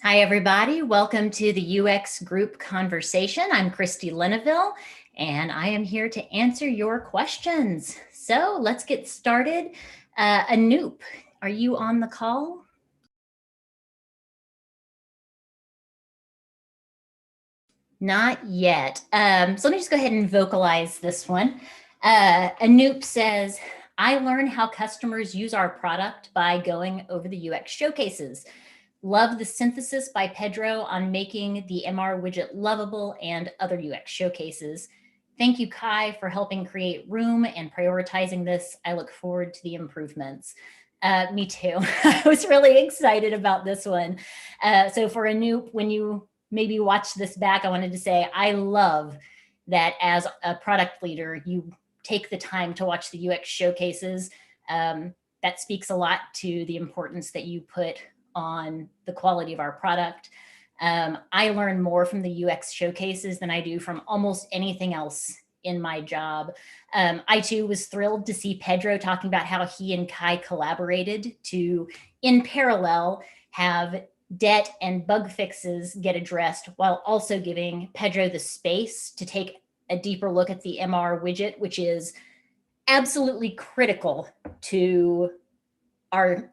Hi, everybody. Welcome to the UX group conversation. I'm Christy Linneville, and I am here to answer your questions. So let's get started. Anoop, are you on the call? Not yet. So let me just go ahead and vocalize this one. Anoop says, I learn how customers use our product by going over the UX showcases. Love the synthesis by Pedro on making the MR widget lovable and other UX showcases. Thank you, Kai, for helping create room and prioritizing this. I look forward to the improvements. Me too. I was really excited about this one. So for Anoop, when you maybe watch this back, I wanted to say I love that as a product leader, you take the time to watch the UX showcases. That speaks a lot to the importance that you put on the quality of our product. I learn more from the UX showcases than I do from almost anything else in my job. I too was thrilled to see Pedro talking about how he and Kai collaborated to, in parallel, have debt and bug fixes get addressed while also giving Pedro the space to take a deeper look at the MR widget, which is absolutely critical to our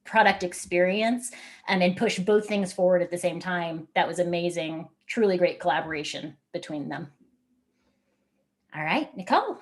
product experience, and push both things forward at the same time. That was amazing. Truly great collaboration between them. All right, Nicole.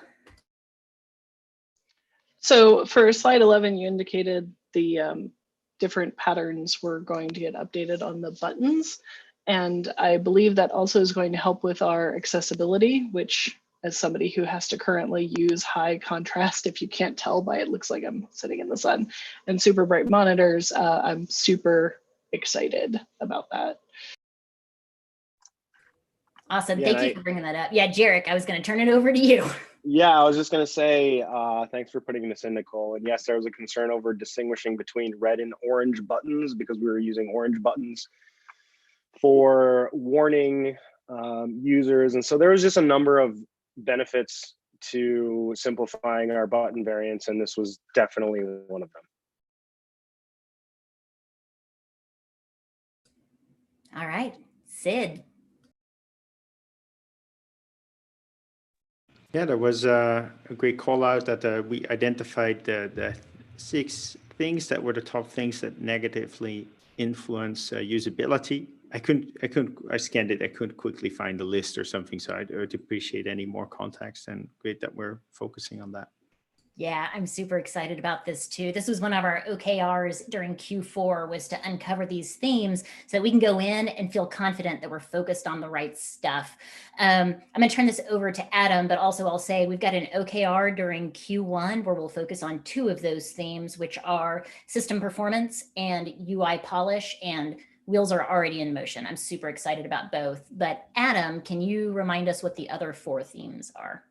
So for slide 11, you indicated the different patterns were going to get updated on the buttons. And I believe that also is going to help with our accessibility, which as somebody who has to currently use high contrast, if you can't tell by it looks like I'm sitting in the sun, and super bright monitors, I'm super excited about that. Awesome. Yeah, thank you for bringing that up. Yeah, Jarek, I was going to turn it over to you. Yeah, I was just going to say, thanks for putting this in, Nicole. And yes, there was a concern over distinguishing between red and orange buttons because we were using orange buttons for warning users. And so there was just a number of benefits to simplifying our button variants, and this was definitely one of them. All right, Sid. Yeah, there was a great call out that we identified the 6 things that were the top things that negatively influence usability. I scanned it. I couldn't quickly find the list or something. So I'd appreciate any more context, and great that we're focusing on that. Yeah, I'm super excited about this too. This was one of our OKRs during Q4, was to uncover these themes so that we can go in and feel confident that we're focused on the right stuff. I'm going to turn this over to Adam, but also I'll say we've got an OKR during Q1 where we'll focus on 2 of those themes, which are system performance and UI polish, and wheels are already in motion. I'm super excited about both. But Adam, can you remind us what the other 4 themes are?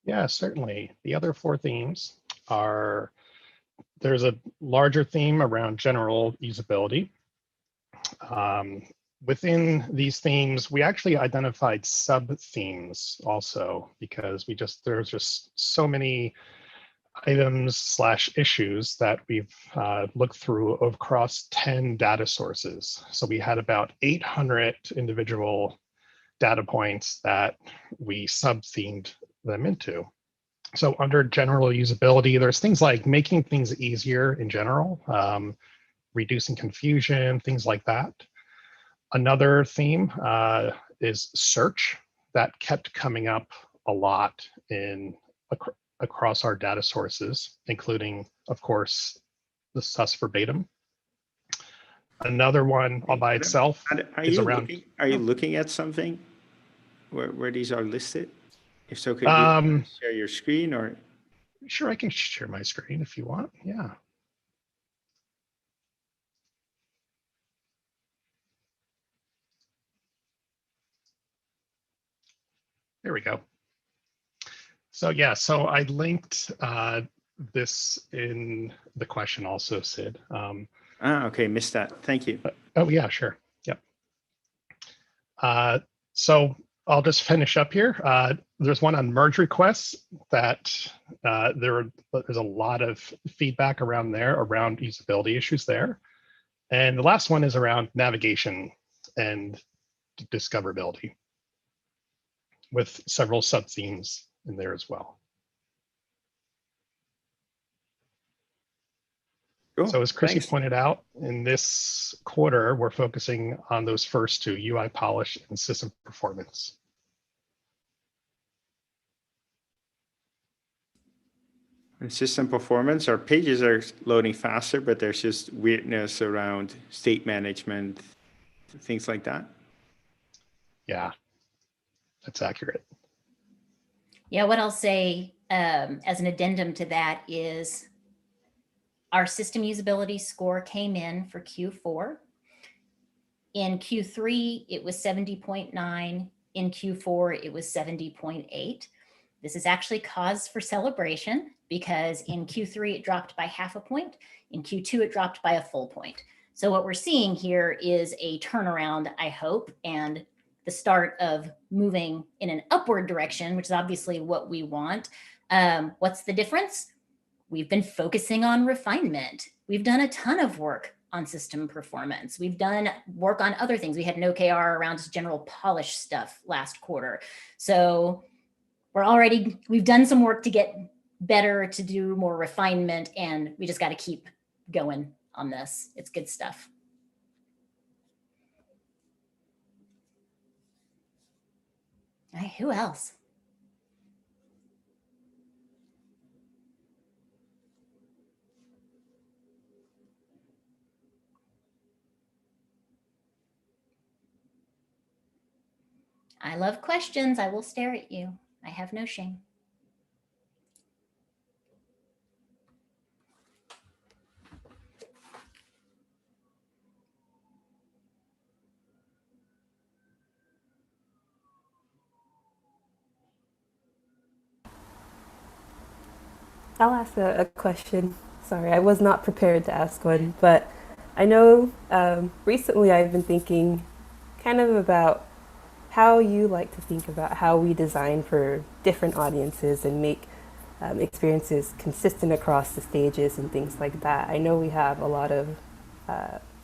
Yeah, certainly. The other 4 themes are, there's a larger theme around general usability. Within these themes, we actually identified sub-themes also, because there's just so many items / issues that we've looked through across 10 data sources. So we had about 800 individual data points that we sub-themed them into. So under general usability, there's things like making things easier in general, reducing confusion, things like that. Another theme is search. That kept coming up a lot across our data sources, including, of course, the sus verbatim. Another one all by itself is around. Are you looking at something where these are listed? If so, could you share your screen? Or sure, I can share my screen if you want. Yeah. There we go. So yeah, so I linked this in the question also, Sid. Okay, missed that. Thank you. Oh yeah, sure. Yep. So I'll just finish up here. There's one on merge requests that there's a lot of feedback around there around usability issues there. And the last one is around navigation and discoverability, with several sub-themes in there as well. Cool. So as Chrissy Thanks. pointed out, in this quarter, we're focusing on those first two, UI polish and system performance. And system performance, our pages are loading faster, but there's just weirdness around state management, things like that. Yeah, that's accurate. Yeah, what I'll say as an addendum to that is our system usability score came in for Q4. In Q3, it was 70.9. In Q4, it was 70.8. This is actually cause for celebration because in Q3, it dropped by half a point. In Q2, it dropped by a full point. So what we're seeing here is a turnaround, I hope, and the start of moving in an upward direction, which is obviously what we want. What's the difference? We've been focusing on refinement. We've done a ton of work on system performance. We've done work on other things. We had an OKR around just general polish stuff last quarter. So we've done some work to get better, to do more refinement, and we just got to keep going on this. It's good stuff. All right, who else? I love questions. I will stare at you. I have no shame. I'll ask a question. Sorry, I was not prepared to ask one, but I know recently I've been thinking kind of about how you like to think about how we design for different audiences and make experiences consistent across the stages and things like that. I know we have a lot of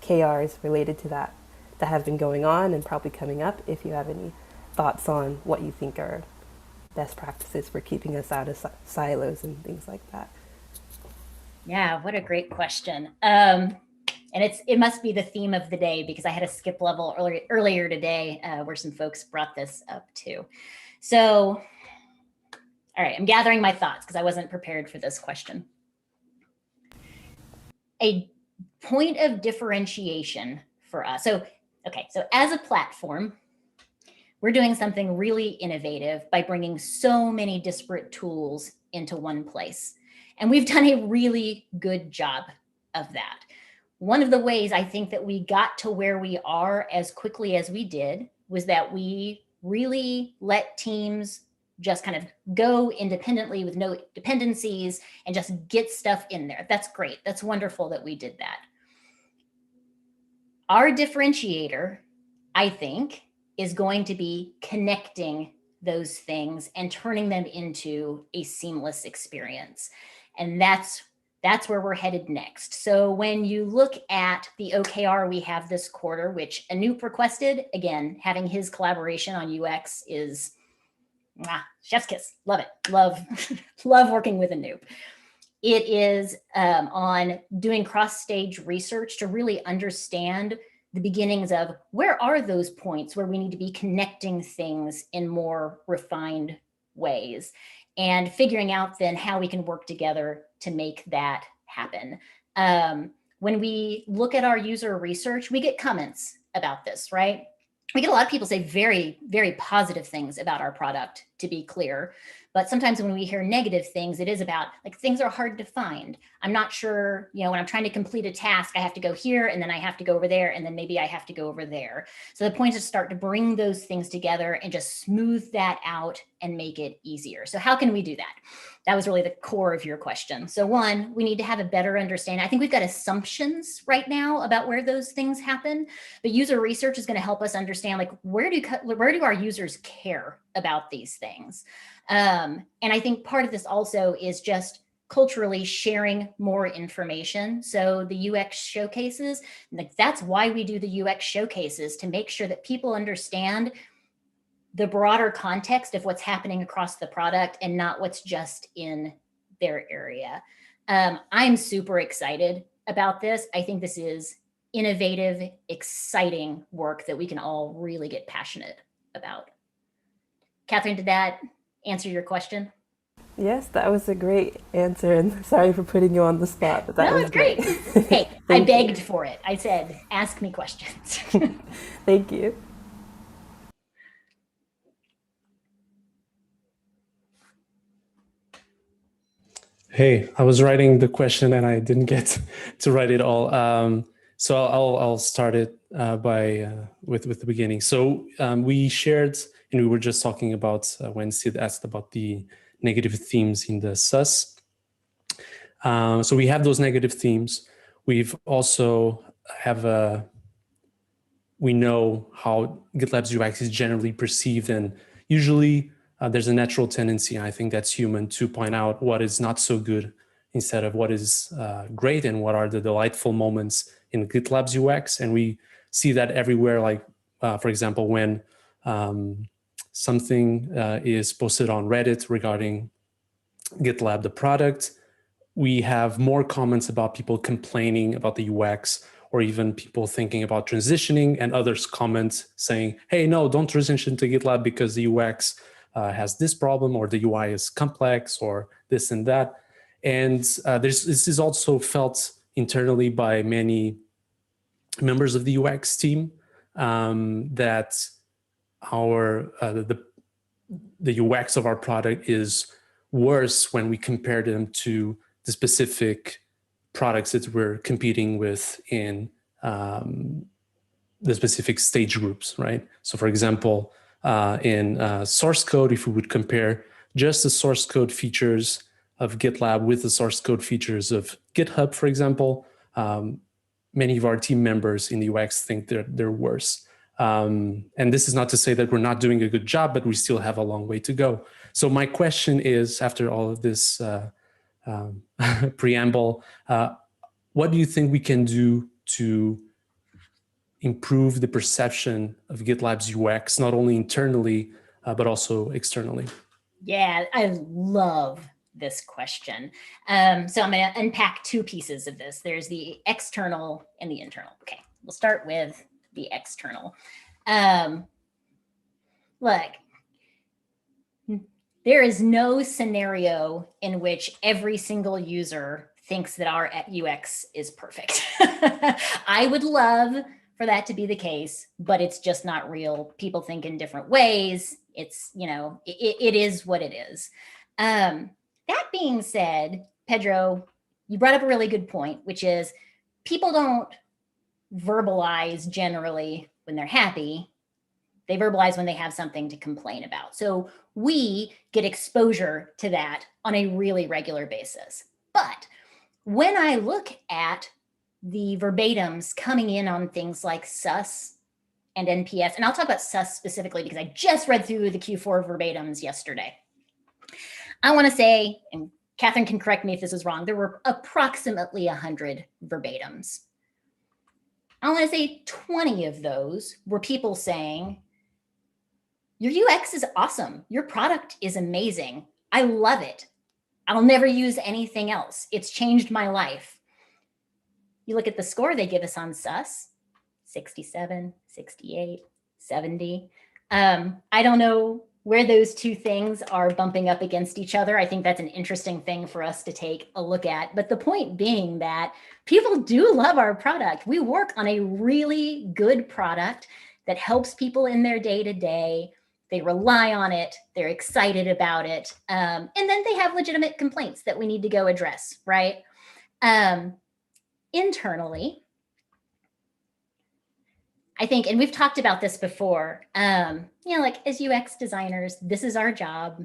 KRs related to that have been going on and probably coming up. If you have any thoughts on what you think are best practices for keeping us out of silos and things like that. Yeah, what a great question. And it must be the theme of the day because I had a skip level earlier today where some folks brought this up too. So, all right, I'm gathering my thoughts because I wasn't prepared for this question. A point of differentiation for us. So as a platform, we're doing something really innovative by bringing so many disparate tools into one place. And we've done a really good job of that. One of the ways I think that we got to where we are as quickly as we did was that we really let teams just kind of go independently with no dependencies and just get stuff in there. That's great. That's wonderful that we did that. Our differentiator, I think, is going to be connecting those things and turning them into a seamless experience. And that's where we're headed next. So when you look at the OKR we have this quarter, which Anoop requested, again, having his collaboration on UX is chef's kiss. Love it. Love working with Anoop. It is on doing cross-stage research to really understand the beginnings of where are those points where we need to be connecting things in more refined ways and figuring out then how we can work together to make that happen. When we look at our user research, we get comments about this, right? We get a lot of people say very, very positive things about our product, to be clear. But sometimes when we hear negative things, it is about like things are hard to find. I'm not sure, when I'm trying to complete a task, I have to go here and then I have to go over there and then maybe I have to go over there. So the point is to start to bring those things together and just smooth that out and make it easier. So how can we do that? That was really the core of your question. So one, we need to have a better understanding. I think we've got assumptions right now about where those things happen, but user research is going to help us understand like where do our users care about these things? And I think part of this also is just culturally sharing more information. So the UX showcases, like that's why we do the UX showcases, to make sure that people understand the broader context of what's happening across the product and not what's just in their area. I'm super excited about this. I think this is innovative, exciting work that we can all really get passionate about. Catherine, did that answer your question? Yes, that was a great answer, and sorry for putting you on the spot, but that No, was it's great. Hey, I begged for it. I said, ask me questions. Thank you. Hey, I was writing the question and I didn't get to write it all. So I'll start it with the beginning. So we shared, and we were just talking about when Sid asked about the negative themes in the SUS. So we have those negative themes. We've also we know how GitLab's UX is generally perceived, and usually there's a natural tendency, I think that's human, to point out what is not so good instead of what is great and what are the delightful moments in GitLab's UX. And we see that everywhere, like, for example, when something is posted on Reddit regarding GitLab, the product, we have more comments about people complaining about the UX, or even people thinking about transitioning, and others comment saying, hey, no, don't transition to GitLab because the UX has this problem, or the UI is complex, or this and that. And this is also felt internally by many members of the UX team, that the UX of our product is worse when we compare them to the specific products that we're competing with in the specific stage groups, right? So for example, in source code, if we would compare just the source code features of GitLab with the source code features of GitHub, for example, many of our team members in the UX think they're worse. And this is not to say that we're not doing a good job, but we still have a long way to go. So my question is, after all of this preamble, what do you think we can do to improve the perception of GitLab's UX, not only internally, but also externally? Yeah, I love this question. So I'm going to unpack two pieces of this. There's the external and the internal. Okay, we'll start with the external. Look, there is no scenario in which every single user thinks that our UX is perfect. I would love for that to be the case, but it's just not real. People think in different ways. It's, it is what it is. That being said, Pedro, you brought up a really good point, which is people don't verbalize generally when they're happy. They verbalize when they have something to complain about. So we get exposure to that on a really regular basis. But when I look at the verbatims coming in on things like SUS and NPS, and I'll talk about SUS specifically because I just read through the Q4 verbatims yesterday. I want to say, and Catherine can correct me if this is wrong, there were approximately 100 verbatims. I want to say 20 of those were people saying, your UX is awesome. Your product is amazing. I love it. I'll never use anything else. It's changed my life. You look at the score they give us on SUS, 67, 68, 70. I don't know where those two things are bumping up against each other. I think that's an interesting thing for us to take a look at. But the point being that people do love our product. We work on a really good product that helps people in their day-to-day. They rely on it. They're excited about it. And then they have legitimate complaints that we need to go address, right? Internally, I think, and we've talked about this before, like as UX designers, this is our job.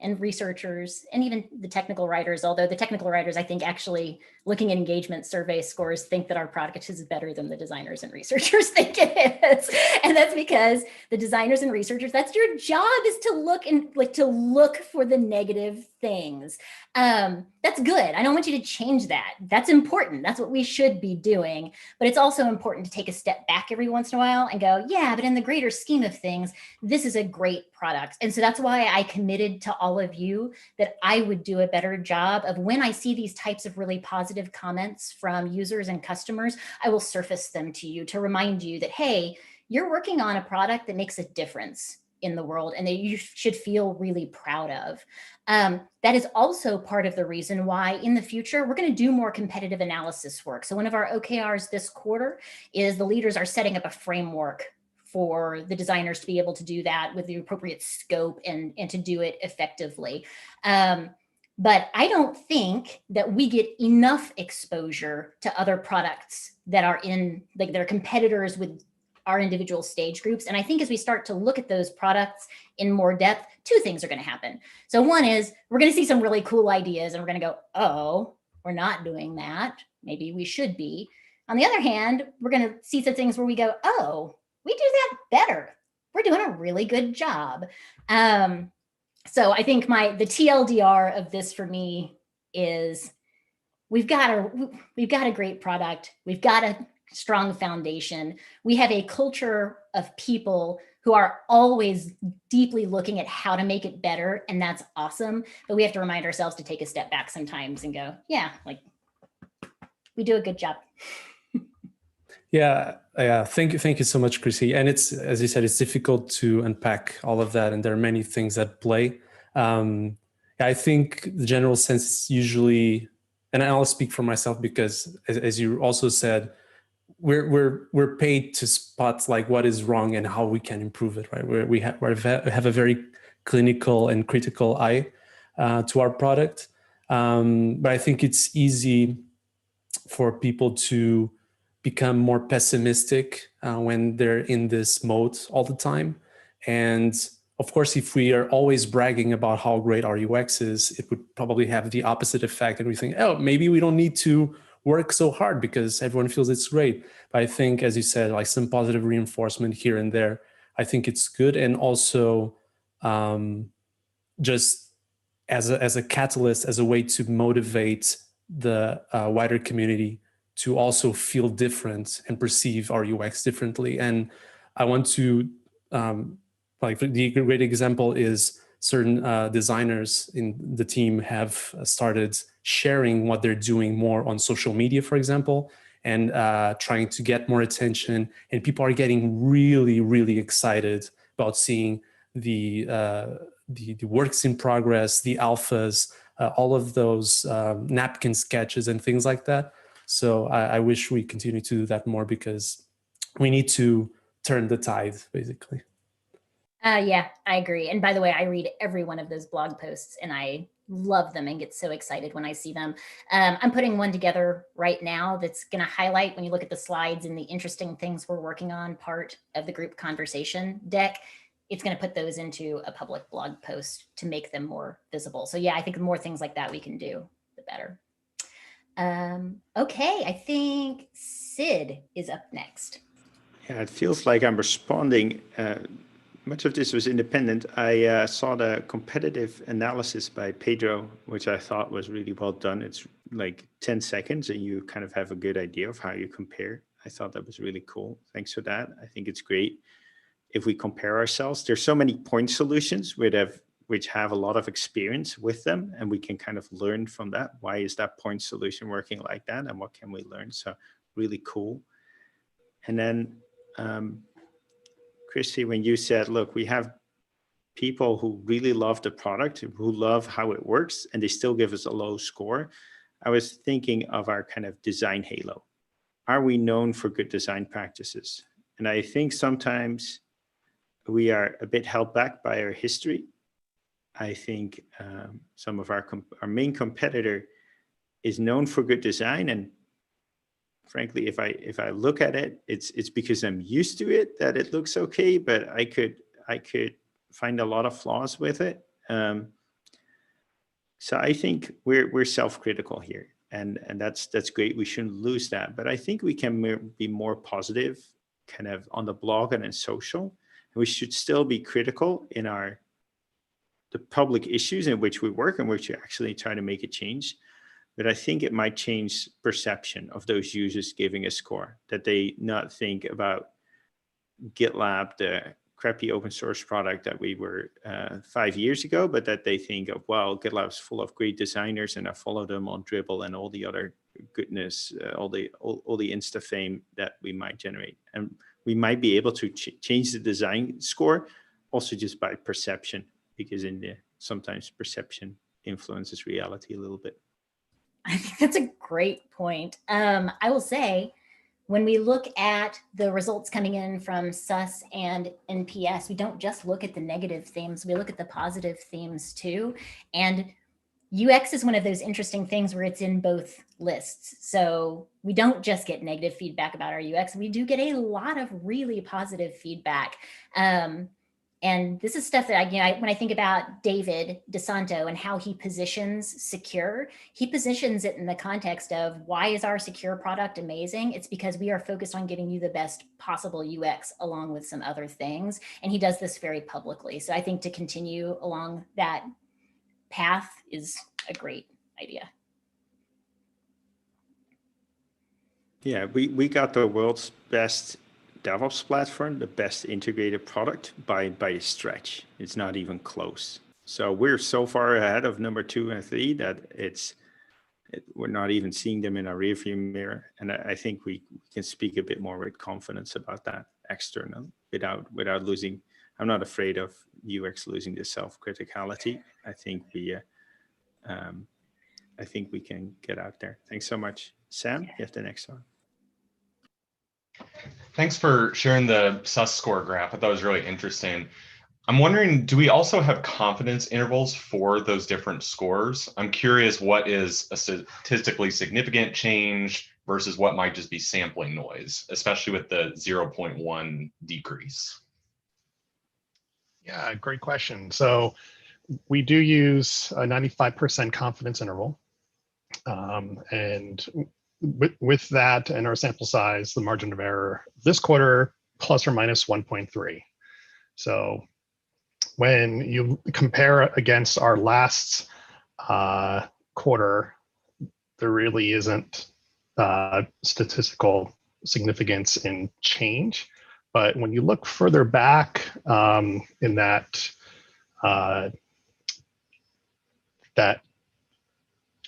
and researchers and even the technical writers, although the technical writers, I think actually looking at engagement survey scores think that our product is better than the designers and researchers think it is. And that's because the designers and researchers, that's your job, is to look and to look for the negative things. That's good. I don't want you to change that. That's important. That's what we should be doing. But it's also important to take a step back every once in a while and go, yeah, but in the greater scheme of things, this is a great product. And so that's why I committed to all of you that I would do a better job of, when I see these types of really positive comments from users and customers, I will surface them to you to remind you that, hey, you're working on a product that makes a difference in the world and that you should feel really proud of. That is also part of the reason why in the future, we're going to do more competitive analysis work. So one of our OKRs this quarter is the leaders are setting up a framework for the designers to be able to do that with the appropriate scope and to do it effectively. But I don't think that we get enough exposure to other products that are in, like, they're competitors with our individual stage groups. And I think as we start to look at those products in more depth, two things are going to happen. So one is we're going to see some really cool ideas and we're going to go, oh, we're not doing that. Maybe we should be. On the other hand, we're going to see some things where we go, oh, we do that better. We're doing a really good job. So I think the TLDR of this for me is we've got a great product. We've got a strong foundation. We have a culture of people who are always deeply looking at how to make it better. And that's awesome. But we have to remind ourselves to take a step back sometimes and go, yeah, like, we do a good job. Yeah. Thank you so much, Chrissy. And it's, as you said, it's difficult to unpack all of that, and there are many things at play. I think the general sense is usually, and I'll speak for myself because, as you also said, we're paid to spot like what is wrong and how we can improve it, right? We have a very clinical and critical eye to our product, but I think it's easy for people to become more pessimistic when they're in this mode all the time. And of course, if we are always bragging about how great our UX is, it would probably have the opposite effect. And we think, oh, maybe we don't need to work so hard because everyone feels it's great. But I think, as you said, like some positive reinforcement here and there, I think it's good. And also just as a catalyst, as a way to motivate the wider community to also feel different and perceive our UX differently. And I want to, like the great example is certain designers in the team have started sharing what they're doing more on social media, for example, and trying to get more attention. And people are getting really, really excited about seeing the works in progress, the alphas, all of those napkin sketches and things like that. So I wish we continue to do that more because we need to turn the tide, basically. Yeah, I agree. And by the way, I read every one of those blog posts and I love them and get so excited when I see them. I'm putting one together right now that's going to highlight, when you look at the slides and the interesting things we're working on, part of the group conversation deck. It's going to put those into a public blog post to make them more visible. So yeah, I think the more things like that we can do, the better. Okay, I think Sid is up next. Yeah, it feels like I'm responding. Much of this was independent. I saw the competitive analysis by Pedro, which I thought was really well done. It's like 10 seconds and you kind of have a good idea of how you compare. I thought that was really cool. Thanks for that. I think it's great if we compare ourselves. There's so many point solutions which have a lot of experience with them, and we can kind of learn from that. Why is that point solution working like that, and what can we learn? So really cool. And then Chrissy, when you said, look, we have people who really love the product, who love how it works, and they still give us a low score, I was thinking of our kind of design halo. Are we known for good design practices? And I think sometimes we are a bit held back by our history. I think some of our main competitor is known for good design, and frankly, if I look at it, it's because I'm used to it that it looks okay, but I could find a lot of flaws with it. So I think we're self-critical here, and that's great. We shouldn't lose that. But I think we can be more positive, kind of on the blog and in social. And we should still be critical in the public issues in which we work and which we actually try to make a change. But I think it might change perception of those users giving a score, that they not think about GitLab, the crappy open source product that we were 5 years ago, but that they think of, well, GitLab's full of great designers and I follow them on Dribble and all the other goodness, all the Insta fame that we might generate. And we might be able to change the design score also just by perception, because sometimes perception influences reality a little bit. I think that's a great point. I will say, when we look at the results coming in from SUS and NPS, we don't just look at the negative themes, we look at the positive themes too. And UX is one of those interesting things where it's in both lists. So we don't just get negative feedback about our UX, we do get a lot of really positive feedback. And this is stuff that when I think about David DeSanto and how he positions secure, he positions it in the context of, why is our secure product amazing? It's because we are focused on getting you the best possible UX along with some other things. And he does this very publicly. So I think to continue along that path is a great idea. Yeah, we got the world's best DevOps platform, the best integrated product by a stretch. It's not even close. So we're so far ahead of number 2 and 3 that we're not even seeing them in our rearview mirror. And I think we can speak a bit more with confidence about that externally without losing. I'm not afraid of UX losing the self-criticality. I think we can get out there. Thanks so much. Sam, you have the next one. Thanks for sharing the SUS score graph. I thought it was really interesting. I'm wondering, do we also have confidence intervals for those different scores? I'm curious, what is a statistically significant change versus what might just be sampling noise, especially with the 0.1 decrease? Yeah, great question. So we do use a 95% confidence interval. And with that and our sample size, the margin of error this quarter, plus or minus 1.3. So when you compare against our last quarter, there really isn't statistical significance in change. But when you look further back in that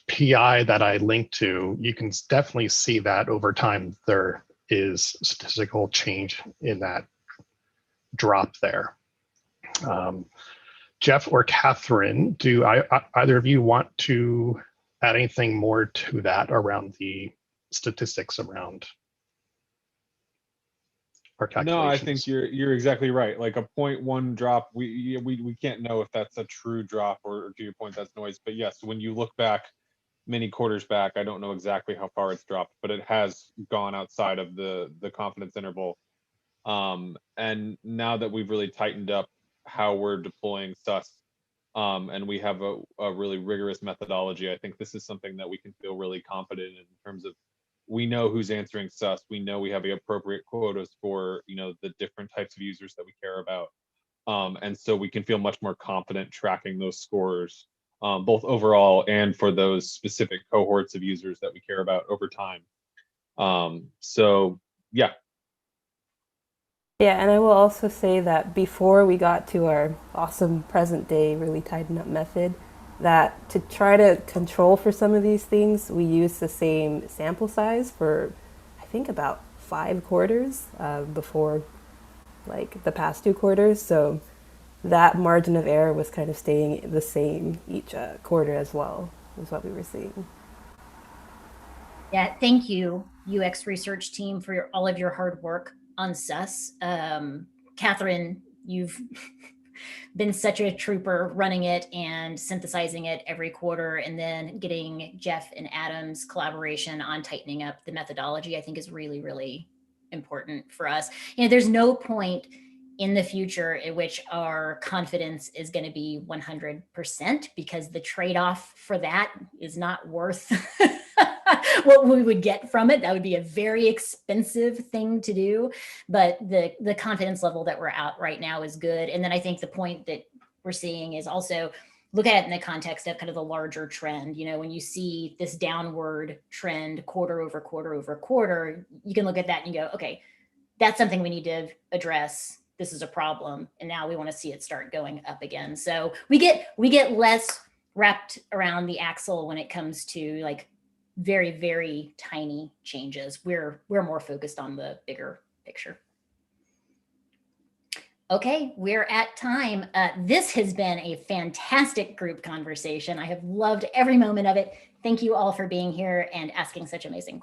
PI that I linked to, you can definitely see that over time there is statistical change in that drop there. Jeff or Catherine, do either of you want to add anything more to that around the statistics around our calculations? No, I think you're exactly right. Like a 0.1 drop, we can't know if that's a true drop or, to your point, that's noise. But yes, when you look back many quarters back, I don't know exactly how far it's dropped, but it has gone outside of the confidence interval. And now that we've really tightened up how we're deploying SUS, and we have a really rigorous methodology, I think this is something that we can feel really confident in terms of, we know who's answering SUS, we know we have the appropriate quotas for the different types of users that we care about, and so we can feel much more confident tracking those scores, both overall and for those specific cohorts of users that we care about over time. So yeah. Yeah, and I will also say that before we got to our awesome present day, really tightened up method, that to try to control for some of these things, we use the same sample size for, I think, about 5 quarters before like the past 2 quarters. So that margin of error was kind of staying the same each quarter as well, is what we were seeing. Yeah, thank you, UX research team, for all of your hard work on SUS. Catherine, you've been such a trooper running it and synthesizing it every quarter, and then getting Jeff and Adam's collaboration on tightening up the methodology, I think, is really, really important for us. There's no point in the future in which our confidence is going to be 100% because the trade-off for that is not worth what we would get from it. That would be a very expensive thing to do, but the confidence level that we're at right now is good. And then I think the point that we're seeing is also look at it in the context of kind of the larger trend. You know, when you see this downward trend quarter over quarter over quarter, you can look at that and you go, okay, that's something we need to address. This is a problem. And now we want to see it start going up again. So we get less wrapped around the axle when it comes to like very, very tiny changes. We're more focused on the bigger picture. Okay, we're at time. This has been a fantastic group conversation. I have loved every moment of it. Thank you all for being here and asking such amazing questions.